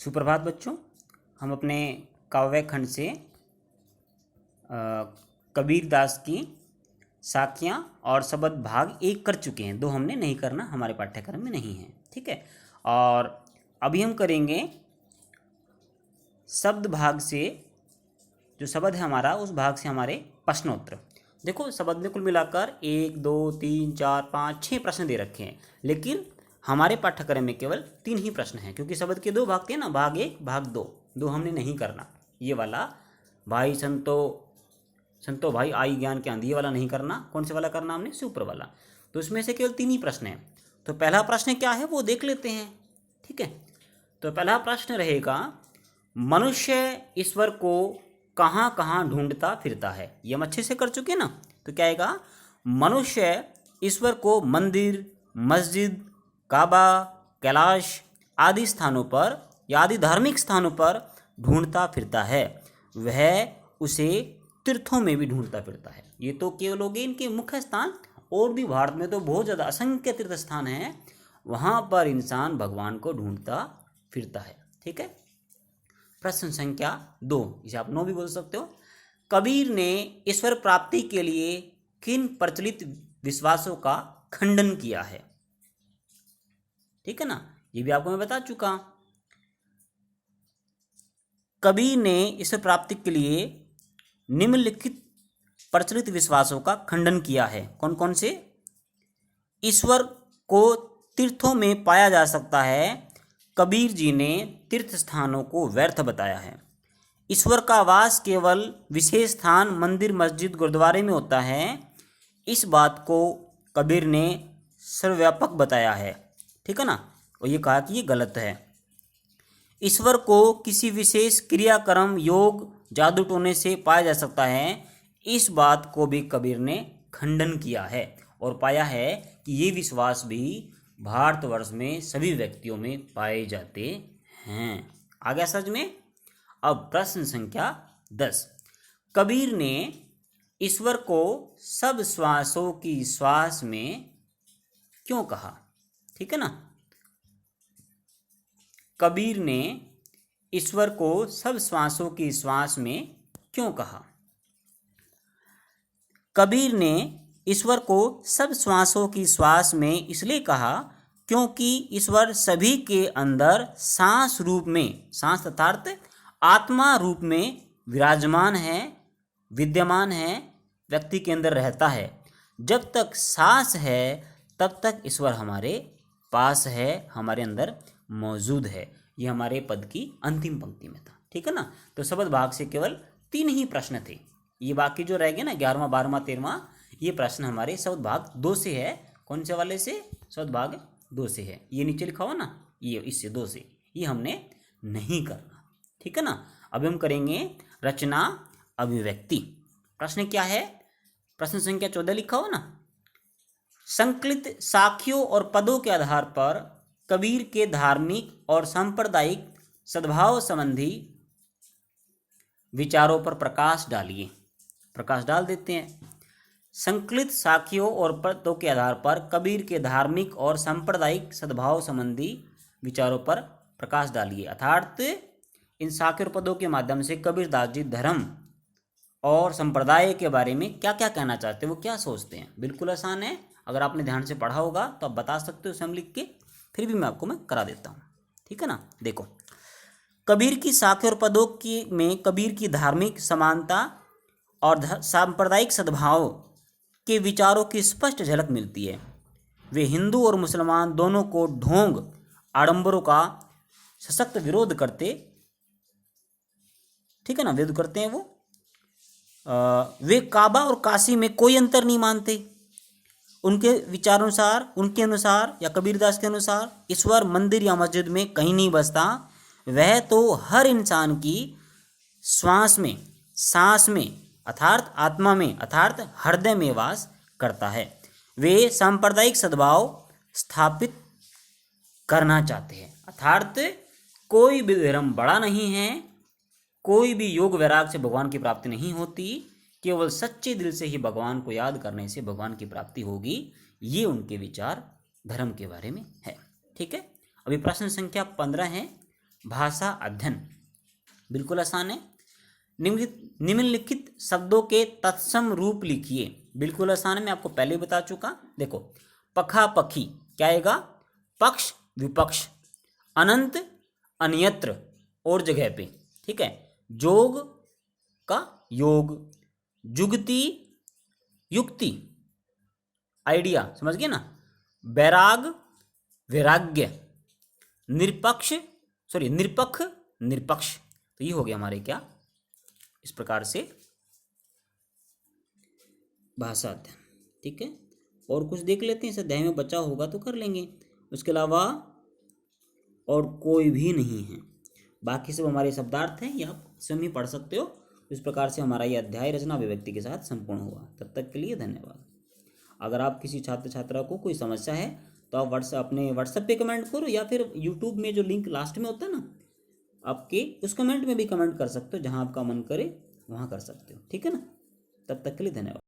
सुप्रभात बच्चों। हम अपने काव्य खंड से कबीर दास की साखियाँ और शब्द भाग 1 कर चुके हैं। 2 हमने नहीं करना, हमारे पाठ्यक्रम में नहीं है। ठीक है। और अभी हम करेंगे शब्द भाग से, जो शब्द है हमारा, उस भाग से हमारे प्रश्नोत्तर। देखो, शब्द में कुल मिलाकर 1 2 3 4 5 6 प्रश्न दे रखे हैं, लेकिन हमारे पाठ्यक्रम में केवल 3 ही प्रश्न हैं, क्योंकि शब्द के 2 भाग थे ना, भाग 1 भाग 2। 2 हमने नहीं करना। ये वाला भाई संतो भाई आई ज्ञान के आंधी, ये वाला नहीं करना। कौन से वाला करना हमने? सुपर वाला। तो इसमें से केवल 3 ही प्रश्न हैं। तो पहला प्रश्न क्या है वो देख लेते हैं। ठीक है। तो पहला प्रश्न रहेगा, मनुष्य ईश्वर को कहाँ कहाँ ढूंढता फिरता है। ये हम अच्छे से कर चुके ना। तो क्या आएगा? मनुष्य ईश्वर को मंदिर, मस्जिद, काबा, कैलाश आदि स्थानों पर या आदि धार्मिक स्थानों पर ढूंढता फिरता है। वह उसे तीर्थों में भी ढूंढता फिरता है। ये तो केवल हो गए इनके मुख्य स्थान, और भी भारत में तो बहुत ज़्यादा असंख्य तीर्थ स्थान हैं, वहाँ पर इंसान भगवान को ढूंढता फिरता है। ठीक है। प्रश्न संख्या 2, इसे आप 9 भी बोल सकते हो। कबीर ने ईश्वर प्राप्ति के लिए किन प्रचलित विश्वासों का खंडन किया है? ठीक है ना, ये भी आपको मैं बता चुका। कबीर ने ईश्वर प्राप्ति के लिए निम्नलिखित प्रचलित विश्वासों का खंडन किया है। कौन कौन से? ईश्वर को तीर्थों में पाया जा सकता है। कबीर जी ने तीर्थ स्थानों को व्यर्थ बताया है। ईश्वर का वास केवल विशेष स्थान मंदिर, मस्जिद, गुरुद्वारे में होता है। इस बात को कबीर ने सर्वव्यापक बताया है। ठीक है ना। और ये कहा कि ये गलत है। ईश्वर को किसी विशेष क्रियाक्रम, योग, जादू टोने से पाया जा सकता है। इस बात को भी कबीर ने खंडन किया है और पाया है कि ये विश्वास भी भारतवर्ष में सभी व्यक्तियों में पाए जाते हैं। आ गया समझ में? अब प्रश्न संख्या 10, कबीर ने ईश्वर को सब श्वासों की श्वास में क्यों कहा? ठीक है ना। कबीर ने ईश्वर को सब श्वासों की श्वास में क्यों कहा? कबीर ने ईश्वर को सब श्वासों की श्वास में इसलिए कहा क्योंकि ईश्वर सभी के अंदर सांस रूप में, सांस अर्थात आत्मा रूप में विराजमान है, विद्यमान है, व्यक्ति के अंदर रहता है। जब तक सांस है तब तक ईश्वर हमारे पास है, हमारे अंदर मौजूद है। ये हमारे पद की अंतिम पंक्ति में था। ठीक है ना। तो शब्द भाग से केवल 3 ही प्रश्न थे। ये बाकी जो रह गए ना 11वां, 12वां, 13वां, ये प्रश्न हमारे शब्द भाग 2 से है। कौन से वाले से? शब्द भाग 2 से है। ये नीचे लिखा हुआ ना, ये इससे 2 से, ये हमने नहीं करना। ठीक है ना। अब हम करेंगे रचना अभिव्यक्ति। प्रश्न क्या है? प्रश्न संख्या 14 लिखा हो ना। संकलित साखियों और पदों के आधार पर कबीर के धार्मिक और सांप्रदायिक सद्भाव संबंधी विचारों पर प्रकाश डालिए। प्रकाश डाल देते हैं। संकलित साखियों और पदों के आधार पर कबीर के धार्मिक और सांप्रदायिक सद्भाव संबंधी विचारों पर प्रकाश डालिए। अर्थात इन साखियों और पदों के माध्यम से कबीर दास जी धर्म और संप्रदाय के बारे में क्या क्या कहना चाहते हैं, वो क्या सोचते हैं। बिल्कुल आसान है। अगर आपने ध्यान से पढ़ा होगा तो आप बता सकते हो स्वयं लिख के, फिर भी मैं आपको करा देता हूँ। ठीक है ना। देखो, कबीर की साखियों और पदों की में कबीर की धार्मिक समानता और सांप्रदायिक सद्भाव के विचारों की स्पष्ट झलक मिलती है। वे हिंदू और मुसलमान दोनों को ढोंग आडंबरों का सशक्त विरोध करते, ठीक है ना, विरोध करते हैं। वो वे काबा और काशी में कोई अंतर नहीं मानते। उनके विचारानुसार, उनके अनुसार या कबीरदास के अनुसार ईश्वर मंदिर या मस्जिद में कहीं नहीं बसता। वह तो हर इंसान की श्वास में, सांस में, अर्थात आत्मा में, अर्थात हृदय में वास करता है। वे सांप्रदायिक सद्भाव स्थापित करना चाहते हैं। अर्थात कोई भी धर्म बड़ा नहीं है, कोई भी योग वैराग से भगवान की प्राप्ति नहीं होती। केवल सच्चे दिल से ही भगवान को याद करने से भगवान की प्राप्ति होगी। ये उनके विचार धर्म के बारे में है। ठीक है। अभी प्रश्न संख्या 15 है। भाषा अध्ययन बिल्कुल आसान है। निम्नलिखित शब्दों के तत्सम रूप लिखिए, बिल्कुल आसान है, मैं आपको पहले ही बता चुका। देखो, पखा पखी क्या आएगा? पक्ष विपक्ष, अनंत अन्यत्र और जगह पे, ठीक है। जोग का योग, जुगति युक्ति आइडिया, समझ गए ना। बैराग वैराग्य, निरपक्ष निरपक्ष निरपक्ष। तो ये हो गया हमारे क्या, इस प्रकार से भाषा अध्ययन, ठीक है। और कुछ देख लेते हैं, इस अध्याय में बचा होगा तो कर लेंगे, उसके अलावा और कोई भी नहीं है। बाकी सब हमारे शब्दार्थ हैं, ये आप स्वयं ही पढ़ सकते हो। इस प्रकार से हमारा ये अध्याय रचना अभिव्यक्ति के साथ संपूर्ण हुआ। तब तक के लिए धन्यवाद। अगर आप किसी छात्र छात्रा को कोई समस्या है तो आप अपने व्हाट्सएप पे कमेंट करो, या फिर यूट्यूब में जो लिंक लास्ट में होता है ना आपके, उस कमेंट में भी कमेंट कर सकते हो, जहाँ आपका मन करे वहाँ कर सकते हो, ठीक है ना। तब तक के लिए धन्यवाद।